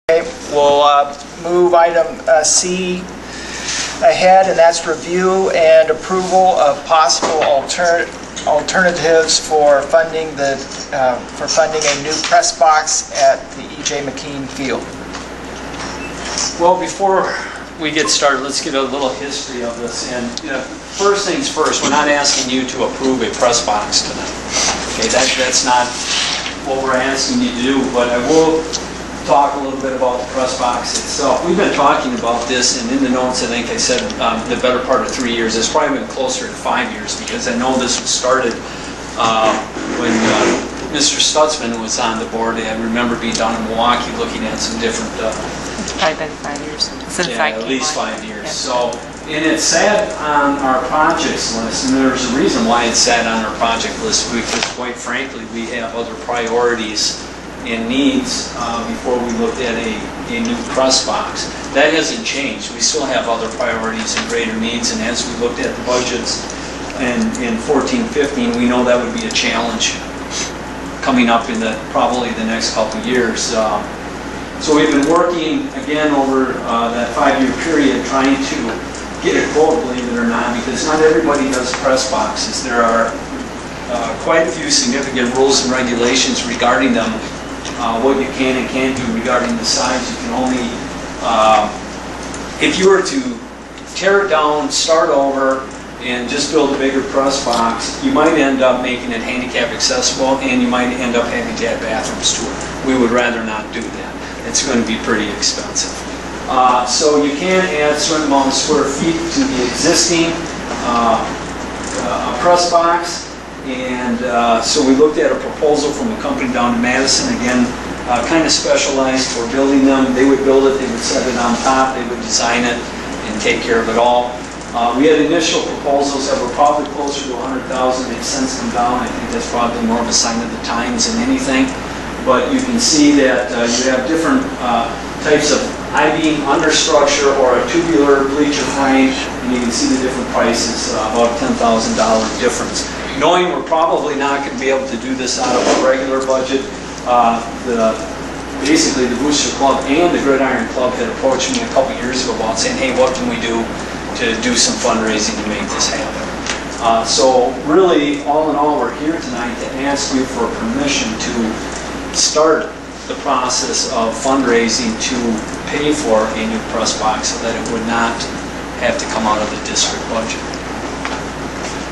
Okay, we'll move item C ahead, and that's review and approval of possible alternatives for funding a new press box at the E.J. McKean Field. Well, before we get started, let's get a little history of this. And first things first, we're not asking you to approve a press box tonight. Okay, that's not what we're asking you to do, but I will talk a little bit about the press box itself. We've been talking about this, and in the notes, I think I said the better part of 3 years. It's probably been closer to 5 years, because I know this was started when Mr. Stutzman was on the board. I remember being down in Milwaukee looking at some different... It's probably been 5 years since I came at least on. 5 years. Yeah. So, and it sat on our projects list, and there's a reason why it sat on our project list, because quite frankly, we have other priorities and needs before we looked at a new press box. That hasn't changed. We still have other priorities and greater needs, and as we looked at the budgets in 14-15, we know that would be a challenge coming up in probably the next couple of years. So we've been working again over that 5-year period trying to get a quote, believe it or not, because not everybody does press boxes. There are quite a few significant rules and regulations regarding them. What you can and can't do regarding the size. You can only, if you were to tear it down, start over, and just build a bigger press box, you might end up making it handicap accessible, and you might end up having to add bathrooms to it. We would rather not do that. It's going to be pretty expensive. So you can add a certain amount of square feet to the existing press box. And so we looked at a proposal from a company down in Madison, again, kind of specialized for building them. They would build it, they would set it on top, they would design it and take care of it all. We had initial proposals that were probably closer to $100,000. They've since come down. I think that's probably more of a sign of the times than anything. But you can see that you have different types of I-beam understructure or a tubular bleacher frame, and you can see the different prices, about $10,000 difference. Knowing we're probably not going to be able to do this out of a regular budget, basically the Booster Club and the Gridiron Club had approached me a couple years ago about saying, hey, what can we do to do some fundraising to make this happen? So really, all in all, we're here tonight to ask you for permission to start the process of fundraising to pay for a new press box so that it would not have to come out of the district budget.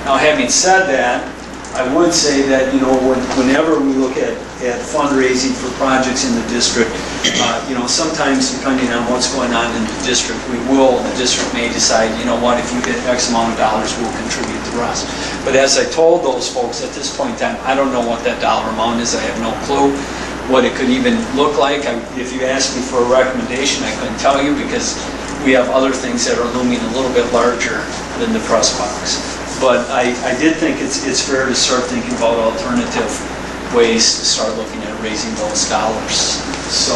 Now, having said that, I would say that, whenever we look at fundraising for projects in the district, sometimes depending on what's going on in the district, the district may decide, what, if you get X amount of dollars, we'll contribute the rest. But as I told those folks at this point in time, I don't know what that dollar amount is. I have no clue what it could even look like. If you asked me for a recommendation, I couldn't tell you, because we have other things that are looming a little bit larger than the press box. But I did think it's fair to start thinking about alternative ways to start looking at raising those dollars. So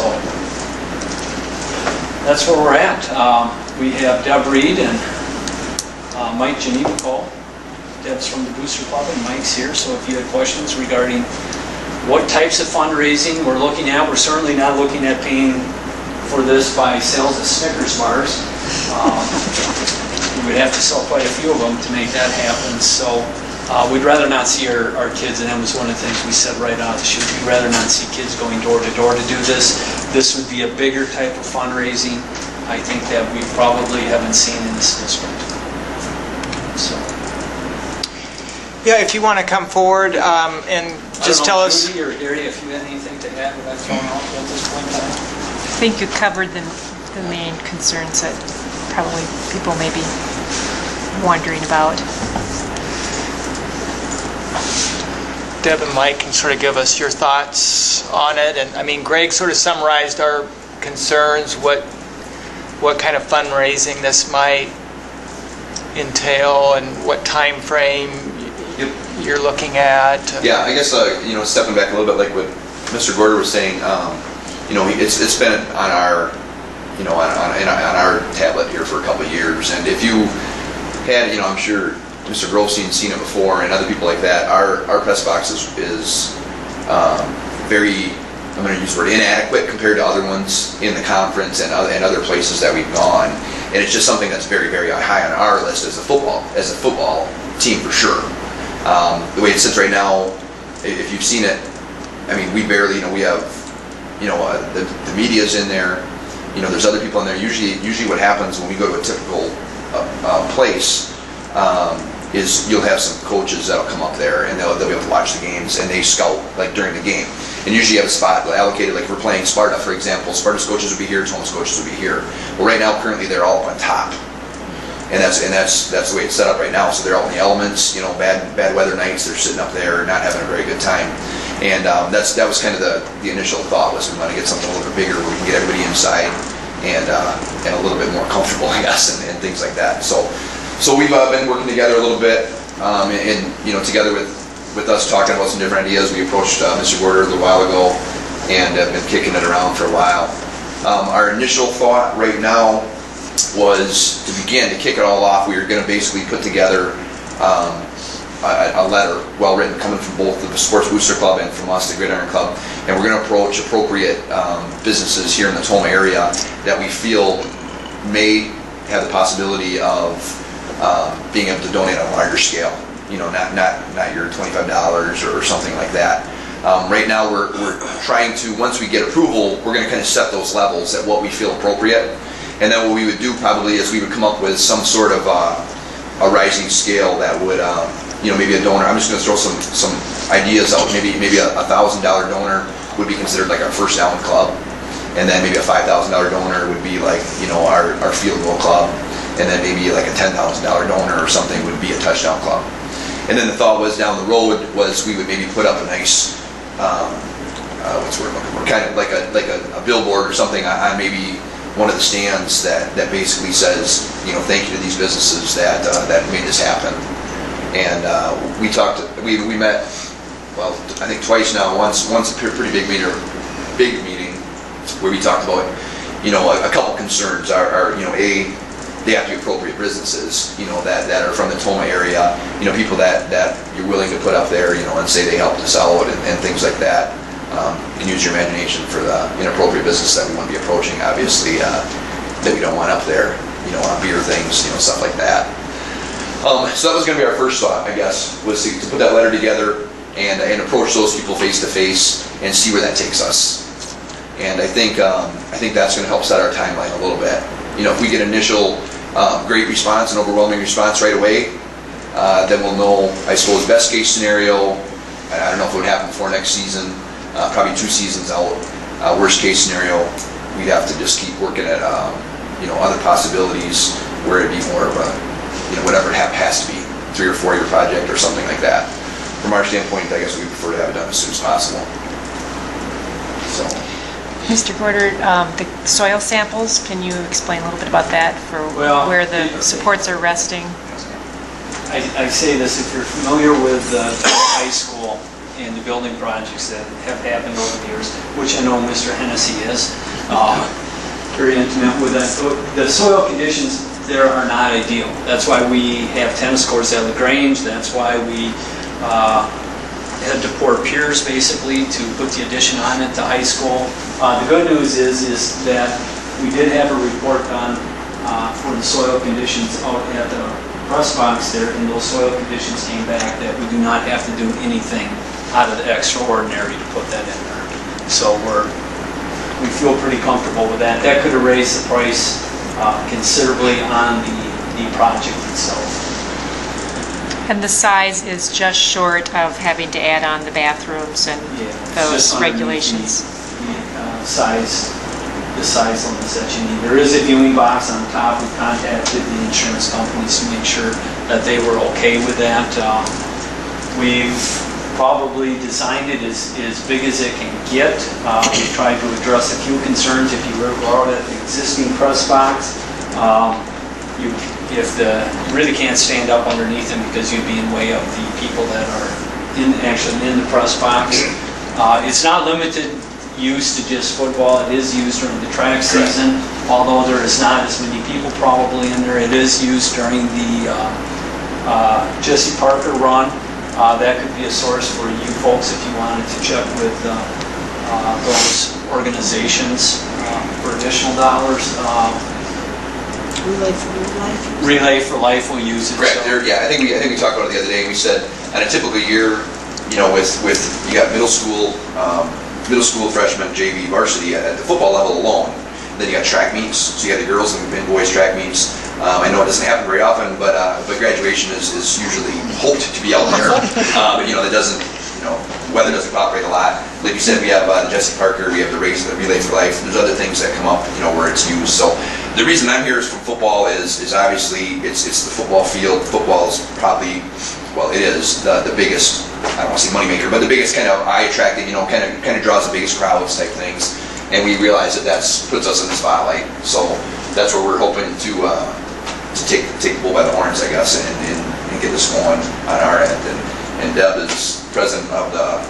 that's where we're at. We have Deb Reed and Mike Geneva. Deb's from the Booster Club and Mike's here. So if you had questions regarding what types of fundraising we're looking at, we're certainly not looking at paying for this by sales of Snickers bars. We would have to sell quite a few of them to make that happen. So we'd rather not see our kids, and that was one of the things we said right out of the chute. We'd rather not see kids going door to door to do this. This would be a bigger type of fundraising, I think, that we probably haven't seen in this district. So. Yeah, if you want to come forward and just tell us. Judy or Gary, if you had anything to add that I've thrown out at this point in time. I think you covered the main concerns that probably people may be wondering about. Deb and Mike can sort of give us your thoughts on it. And I mean, Greg sort of summarized our concerns, what kind of fundraising this might entail and what time frame you're looking at. Yeah, I guess stepping back a little bit, like what Mr. Gorder was saying, it's been on our on our tablet here for a couple of years, and if you had, I'm sure Mr. Grovestein's seen it before, and other people like that, our press box is very I'm going to use the word inadequate compared to other ones in the conference and other places that we've gone. And it's just something that's very, very high on our list as a football team for sure. The way it sits right now, if you've seen it, I mean, we barely, we have, the media's in there. There's other people in there. Usually what happens when we go to a typical place is you'll have some coaches that'll come up there and they'll be able to watch the games and they scout like during the game. And usually you have a spot allocated, like if we're playing Sparta, for example. Sparta's coaches would be here, Toma's coaches would be here. Well, right now, currently, they're all up on top. And that's the way it's set up right now. So they're all in the elements, bad weather nights, they're sitting up there not having a very good time. And that was kind of the initial thought, was we want to get something a little bit bigger where we can get everybody inside and a little bit more comfortable, I guess, and things like that. So we've been working together a little bit, and together with us talking about some different ideas. We approached Mr. Gorder a little while ago and have been kicking it around for a while. Our initial thought right now was to begin to kick it all off. We were going to basically put together a letter, well written, coming from both the Sports Booster Club and from us, the Gridiron Club, and we're going to approach appropriate businesses here in the Toma area that we feel may have the possibility of being able to donate on a larger scale. Not your $25 or something like that. Right now we're trying to, once we get approval, we're going to kind of set those levels at what we feel appropriate. And then what we would do probably is we would come up with some sort of a rising scale that would, maybe a donor. I'm just going to throw some ideas out. Maybe a $1,000 donor would be considered like our first down club. And then maybe a $5,000 donor would be like, our field goal club. And then maybe like a $10,000 donor or something would be a touchdown club. And then the thought was down the road was we would maybe put up a nice, what's the word I'm looking for, kind of like a billboard or something on maybe one of the stands that basically says, thank you to these businesses that made this happen. And we met, well, I think twice now. Once a pretty big meeting where we talked about, a couple concerns are they have to be appropriate businesses, that are from the Toma area, people that you're willing to put up there, and say they helped us out and things like that. You can use your imagination for the inappropriate business that we want to be approaching, obviously, that we don't want up there, on beer things, stuff like that. So that was going to be our first thought, I guess, was to put that letter together and approach those people face to face and see where that takes us. And I think that's going to help set our timeline a little bit. If we get initial great response and overwhelming response right away, then we'll know, I suppose, best case scenario, I don't know if it would happen before next season, probably 2 seasons out. Worst case scenario, we'd have to just keep working at, other possibilities where it'd be more of a, whatever it has to be, 3 or 4 year project or something like that. From our standpoint, I guess we prefer to have it done as soon as possible. So. Mr. Gorder, the soil samples, can you explain a little bit about that for where the supports are resting? I say this, if you're familiar with high school and the building projects that have happened over the years, which I know Mr. Hennessy is very intimate with that, the soil conditions there are not ideal. That's why we have tennis courts at LaGrange. That's why we had to pour piers basically to put the addition on it to high school. The good news is that we did have a report done for the soil conditions out at the press box there, and those soil conditions came back that we do not have to do anything out of the extraordinary to put that in there. So we feel pretty comfortable with that. That could have raised the price considerably on the project itself. And the size is just short of having to add on the bathrooms and those regulations. The size limits that you need. There is a viewing box on top. We contacted the insurance companies to make sure that they were okay with that. We've probably designed it as big as it can get. We've tried to address a few concerns. If you were out at the existing press box, you really can't stand up underneath them because you'd be in way of the people that are actually in the press box. It's not limited use to just football. It is used during the track season, although there is not as many people probably in there. It is used during the Jesse Parker run. That could be a source for you folks if you wanted to check with those organizations for additional dollars. Relay for Life. Relay for Life will use it. Correct. so- I think we talked about it the other day. We said on a typical year, with you got middle school freshman, JV, varsity at the football level alone. Then you got track meets. So you got the girls and boys track meets. I know it doesn't happen very often, but graduation is usually hoped to be out there. But that doesn't. Weather doesn't cooperate a lot. Like you said, we have Jesse Parker, we have the Relay for Life. There's other things that come up, where it's used. So the reason I'm here is from football is obviously it's the football field. Football is probably, it is the biggest, I don't want to say moneymaker, but the biggest kind of eye attracting, kind of draws the biggest crowds type things. And we realize that puts us in the spotlight. So that's where we're hoping to take the bull by the horns, I guess, and get this going on our end. And Deb is president of the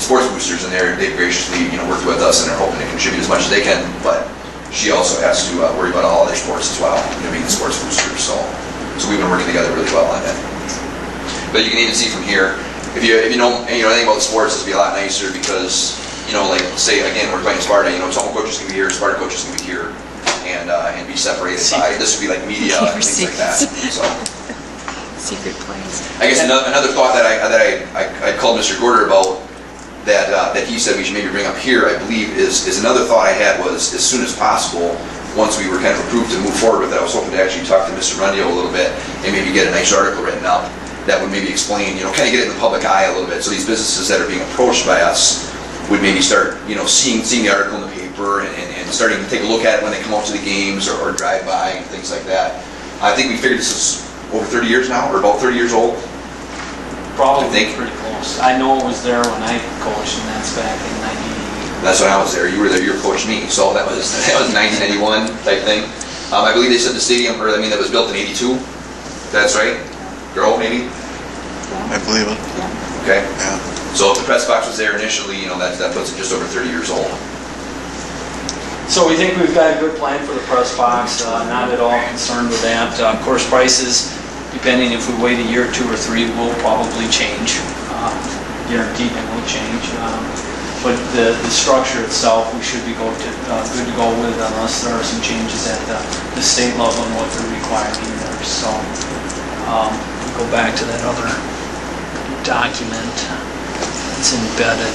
sports boosters, and they've graciously worked with us and are hoping to contribute as much as they can. But she also has to worry about all other sports as well, being the sports booster. So we've been working together really well on that. But you can even see from here, if you know anything about sports, it'd be a lot nicer because like say again we're playing Sparta. Tomo coaches can be here, Sparta coaches can be here, and be separated by this would be like media and things like that. So. Secret plans. I guess another thought that I called Mr. Gorder about that he said we should maybe bring up here, I believe, is another thought I had was as soon as possible, once we were kind of approved to move forward with it, I was hoping to actually talk to Mr. Rundio a little bit and maybe get a nice article written up that would maybe explain, kind of get it in the public eye a little bit. So these businesses that are being approached by us would maybe start, seeing the article in the paper and starting to take a look at it when they come out to the games or drive by and things like that. I think we figured this is over 30 years now, or about 30 years old. Probably I think. pretty close. I know it was there when I coached, and that's back in 90. That's when I was there. You were there. You coached me. So that was 1991 type thing. I believe they said the stadium, that was built in '82. That's right. Girl, maybe. I believe it. Okay. Yeah. So if the press box was there initially, that puts it just over 30 years old. So we think we've got a good plan for the press box, not at all concerned with that. Of course, prices, depending if we wait a year, 2 or 3, will probably change. Guaranteed they will change. But the structure itself, we should be good to go with unless there are some changes at the state level and what they're requiring there. So we go back to that other document that's embedded.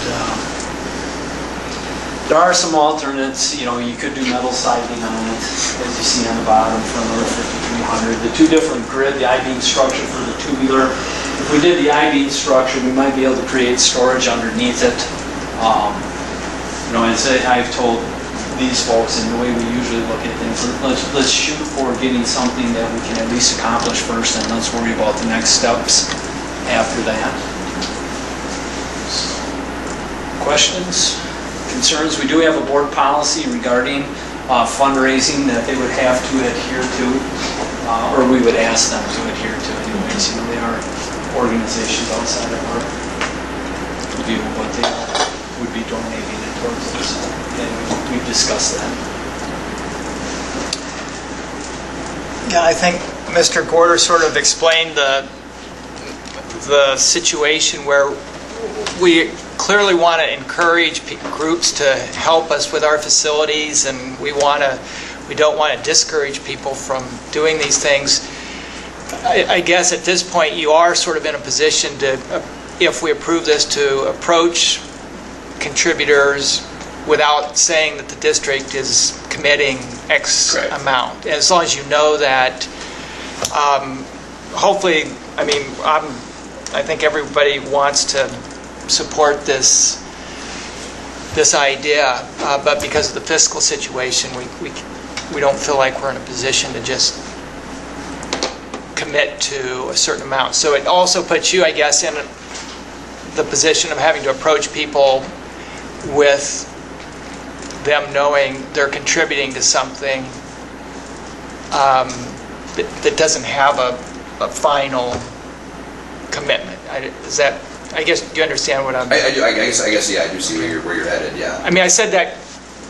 There are some alternates, you could do metal siding on it, as you see on the bottom for another $5,300. The two different grid, the I-beam structure for the tubular. If we did the I-beam structure, we might be able to create storage underneath it. As I've told these folks, and the way we usually look at things, let's shoot for getting something that we can at least accomplish first, and let's worry about the next steps after that. Questions? Concerns? We do have a board policy regarding fundraising that they would have to adhere to, or we would ask them to adhere to anyways. They are organizations outside of our view of what they would be donating it towards us. And we've discussed that. Yeah, I think Mr. Gorder sort of explained the situation where we clearly want to encourage groups to help us with our facilities, and we don't want to discourage people from doing these things. I guess at this point you are sort of in a position to, if we approve this, to approach contributors without saying that the district is committing X amount. And as long as you know that, hopefully, I think everybody wants to support this idea, but because of the fiscal situation, we don't feel like we're in a position to just commit to a certain amount. So it also puts you, I guess, in the position of having to approach people with them knowing they're contributing to something that doesn't have a final commitment. I guess you understand what I'm... I guess, yeah, I do see where you're headed, yeah. I said that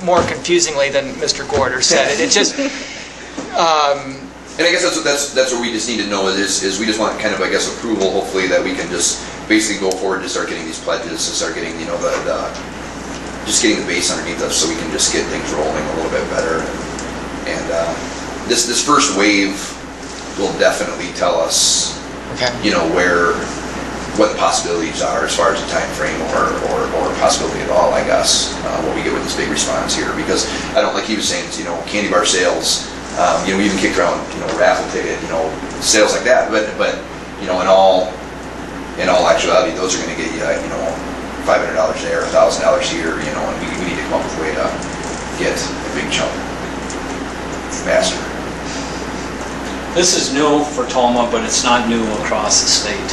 more confusingly than Mr. Gorder said it. It's just... and I guess that's what we just need to know is we just want kind of, I guess, approval, hopefully, that we can just basically go forward to start getting these pledges, to start getting, just getting the base underneath us so we can just get things rolling a little bit better. And this first wave will definitely tell us, Okay. what the possibilities are as far as the time frame or possibility at all, I guess, what we get with this big response here. Because I don't, like he was saying, candy bar sales, we even kicked around, raffle ticket, sales like that. But in all actuality, those are going to get you, $500 there, $1,000 here, and we need to come up with a way to get a big chunk faster. This is new for Toma, but it's not new across the state.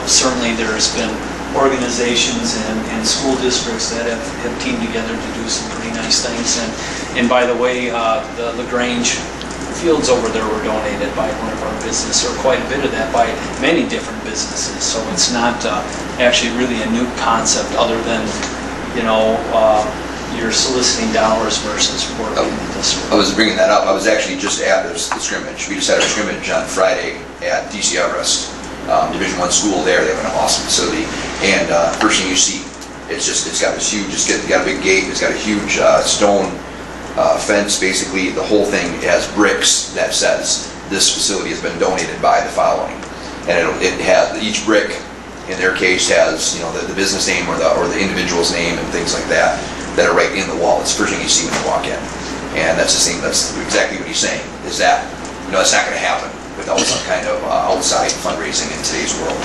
Certainly there's been organizations and school districts that have teamed together to do some pretty nice things. And by the way, the LaGrange fields over there were donated by one of our businesses, or quite a bit of that by many different businesses. So it's not actually really a new concept other than, you're soliciting dollars versus working with the district. I was bringing that up. I was actually just at the scrimmage. We just had our scrimmage on Friday at DC Everest, Division I school there. They have an awesome facility. And first thing you see, it's got this huge, got a big gate. It's got a huge stone fence. Basically, the whole thing has bricks that says this facility has been donated by the following. And it has, each brick, in their case, has the business name or the individual's name and things like that are right in the wall. It's the first thing you see when you walk in. And that's exactly what he's saying, is that, that's not going to happen without some kind of outside fundraising in today's world.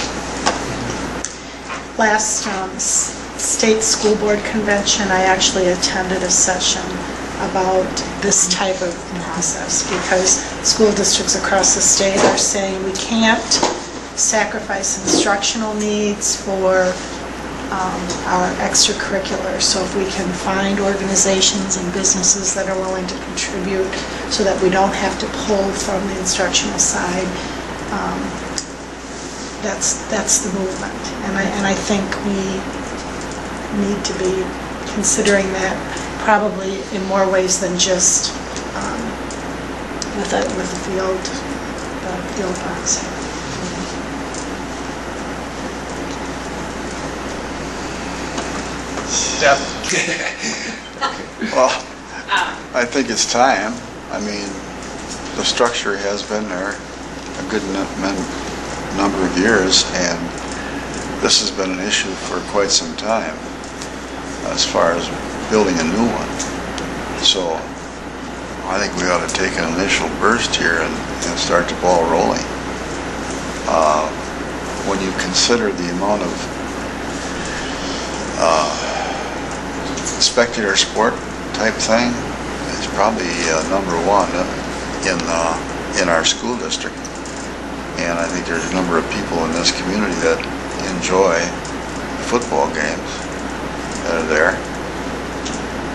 Last state school board convention, I actually attended a session about this type of process, because school districts across the state are saying we can't sacrifice instructional needs for our extracurricular. So if we can find organizations and businesses that are willing to contribute so that we don't have to pull from the instructional side, that's the movement. And I think we need to be considering that probably in more ways than just with the field box. Deb? Well, I think it's time. I mean, the structure has been there a good number of years, and this has been an issue for quite some time as far as building a new one. So I think we ought to take an initial burst here and start the ball rolling. When you consider the amount of spectator sport type thing, it's probably number one in our school district. And I think there's a number of people in this community that enjoy football games that are there.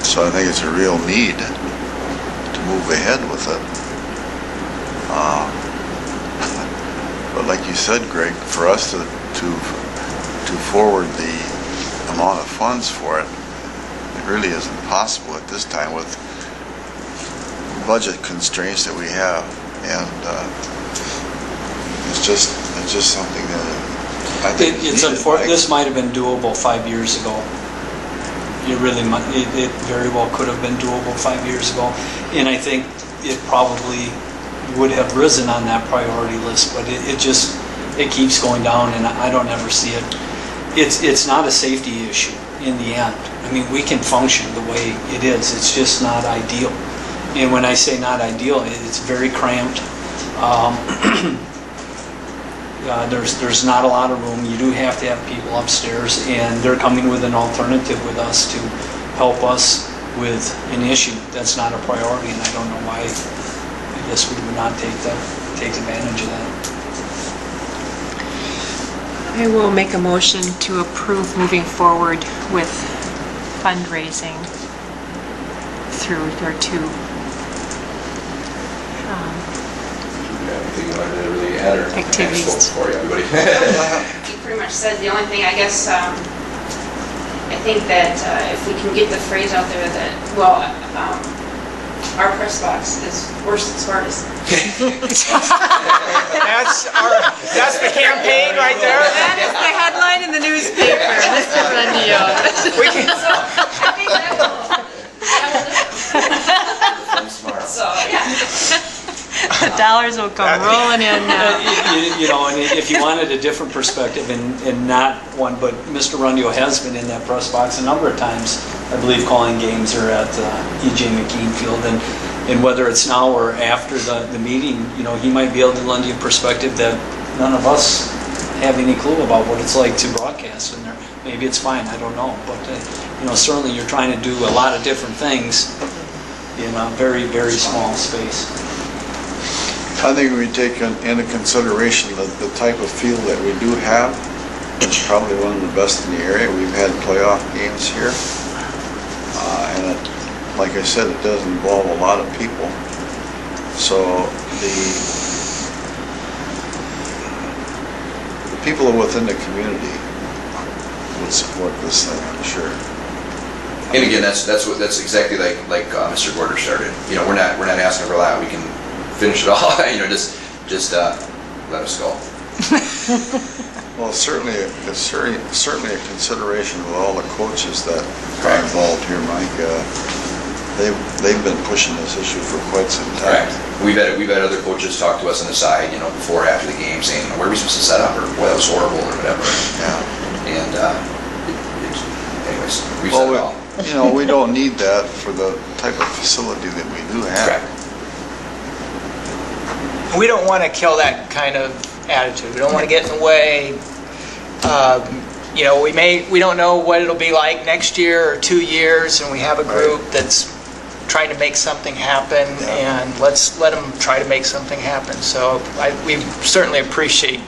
So I think it's a real need to move ahead with it. But like you said, Greg, for us to forward the amount of funds for it, it really isn't possible at this time with budget constraints that we have, and it's just something that I think It's unfortunate. This might have been doable 5 years ago. It very well could have been doable 5 years ago, and I think it probably would have risen on that priority list, but it keeps going down, and I don't ever see it. It's not a safety issue in the end. I mean, we can function the way it is. It's just not ideal. And when I say not ideal, it's very cramped. There's not a lot of room. You do have to have people upstairs, and they're coming with an alternative with us to help us with an issue that's not a priority, and I don't know why. I guess we would not take advantage of that. I will make a motion to approve moving forward with fundraising through your two. Anything you wanted to really add or Activities. for you, everybody? You pretty much said the only thing, I guess, I think that if we can get the phrase out there that, our press box is worse than Sparta's. That's the campaign right there. That is the headline in the newspaper, Mr. Rendio. We can, I think that will. So, yeah. The dollars will come rolling in now. You know, and if you wanted a different perspective and not one, but Mr. Rundio has been in that press box a number of times, I believe, calling games or at E.J. McKean Field, and whether it's now or after the meeting, you know, he might be able to lend you a perspective that none of us have any clue about what it's like to broadcast in there. Maybe it's fine, I don't know, but you know, certainly you're trying to do a lot of different things in a very, very small space. I think we take into consideration the type of field that we do have. It's probably one of the best in the area. We've had playoff games here. And like I said, it does involve a lot of people. So the people within the community would support this thing, I'm sure. And again, that's exactly like Mr. Gorder started. You know, we're not asking for a lot. We can finish it all. You know, just let us go. Well, certainly it's certainly a consideration with all the coaches that are involved here, Mike. They've been pushing this issue for quite some time. Correct. We've had other coaches talk to us on the side, you know, before or after the game, saying, "Where are we supposed to set up?" or "Boy, that was horrible," or whatever. Yeah. And anyways, we said it all. You know, we don't need that for the type of facility that we do have. Correct. we don't want to kill that kind of attitude. We don't want to get in the way. You know, we don't know what it'll be like next year or 2 years, and we have a group that's trying to make something happen, and let's let them try to make something happen. So we certainly appreciate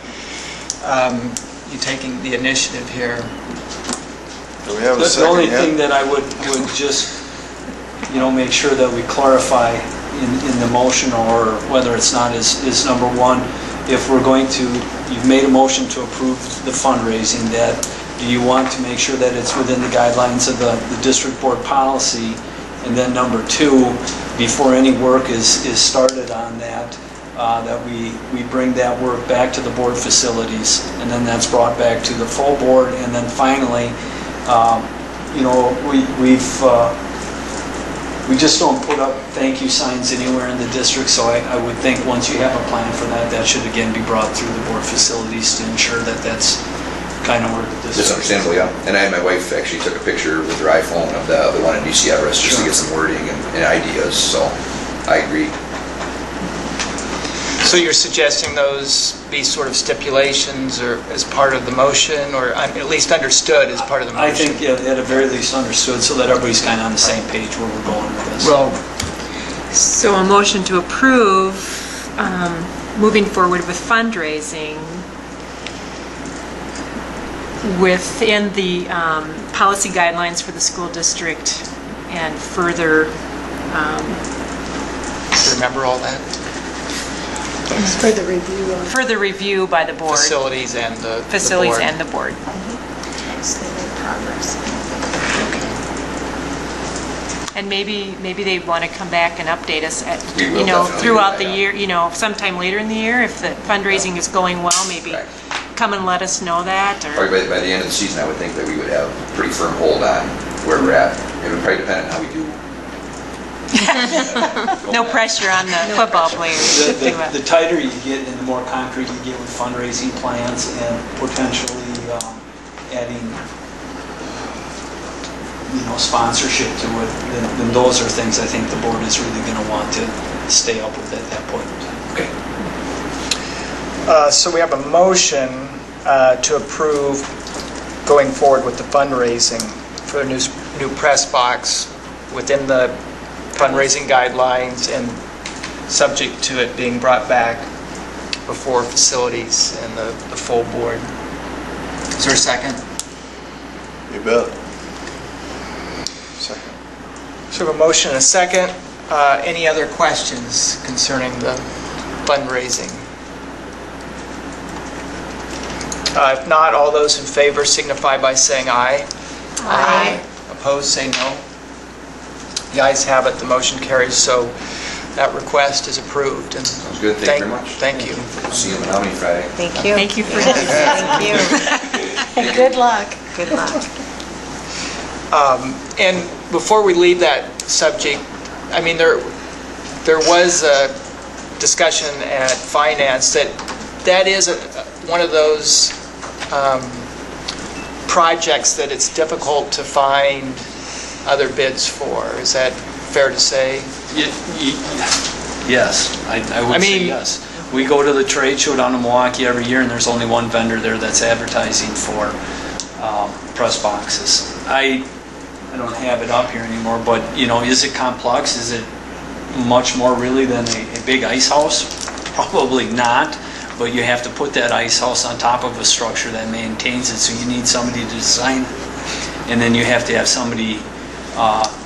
you taking the initiative here. Do we have a The second only yet? thing that I would just, make sure that we clarify in the motion, or whether it's not, is number one, if we're going to, you've made a motion to approve the fundraising, that do you want to make sure that it's within the guidelines of the district board policy? And then number two, before any work is started on that, that we bring that work back to the board facilities, and then that's brought back to the full board. And then finally, we just don't put up thank you signs anywhere in the district, so I would think once you have a plan for that, that should again be brought through the board facilities to ensure that that's kind of where the district Just understandable, yeah. And I had my wife actually took a picture with her iPhone of the one in UC Everest just to get some wording and ideas, so I agree. So you're suggesting those be sort of stipulations or as part of the motion, or at least understood as part of the motion? I think at the very least understood, so that everybody's kind of on the same page where we're going with this. Well, So a motion to approve moving forward with fundraising within the policy guidelines for the school district, and further, do you remember all that? For the review of further review by the board. Facilities and the Facilities board. and the board. stated progress. And maybe they want to come back and update us at, We will definitely throughout do the that, year, sometime later in the year, if the fundraising is going well, maybe Right. come and let us know that, or... Probably by the end of the season, I would think that we would have a pretty firm hold on where we're at. It would probably depend on how we do. No pressure on the football players. The tighter you get and the more concrete you get with fundraising plans and potentially adding, sponsorship to it, then those are things I think the board is really going to want to stay up with at that point in time. Okay. So we have a motion to approve going forward with the fundraising for a new press box within the fundraising guidelines and subject to it being brought back before facilities and the full board. Is there a second? You bet. Second. So we have a motion and a second. Any other questions concerning the fundraising? If not, all those in favor signify by saying aye. Aye. Opposed, say no. The ayes have it, the motion carries, so that request is approved. And Sounds good, thank you very much. Thank you. See you in Menominee Friday. Thank you. Thank you for Thank you. And good luck. Good luck. And before we leave that subject, I mean, there was a discussion at Finance that is one of those projects that it's difficult to find other bids for. Is that fair to say? Yes, I would say mean- yes. We go to the trade show down in Milwaukee every year, and there's only one vendor there that's advertising for press boxes. I don't have it up here anymore, but, you know, is it complex? Is it much more really than a big ice house? Probably not, but you have to put that ice house on top of a structure that maintains it, so you need somebody to design it. And then you have to have somebody,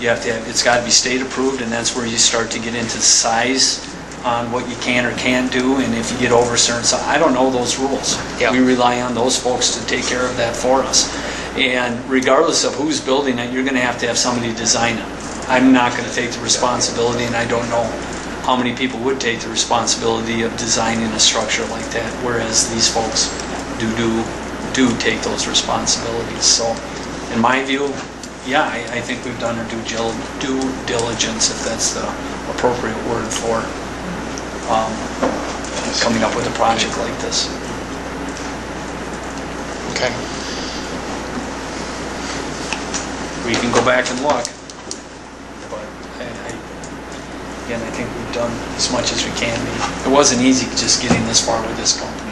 it's got to be state approved, and that's where you start to get into size on what you can or can't do, and if you get over a certain size, I don't know those rules. Yeah. We rely on those folks to take care of that for us. And regardless of who's building it, you're going to have somebody design it. I'm not going to take the responsibility, and I don't know how many people would take the responsibility of designing a structure like that, whereas these folks do take those responsibilities. So, in my view, yeah, I think we've done our due diligence, if that's the appropriate word for coming up with a project like this. Okay. We can go back and look, but again, I think we've done as much as we can be. It wasn't easy just getting this far with this company.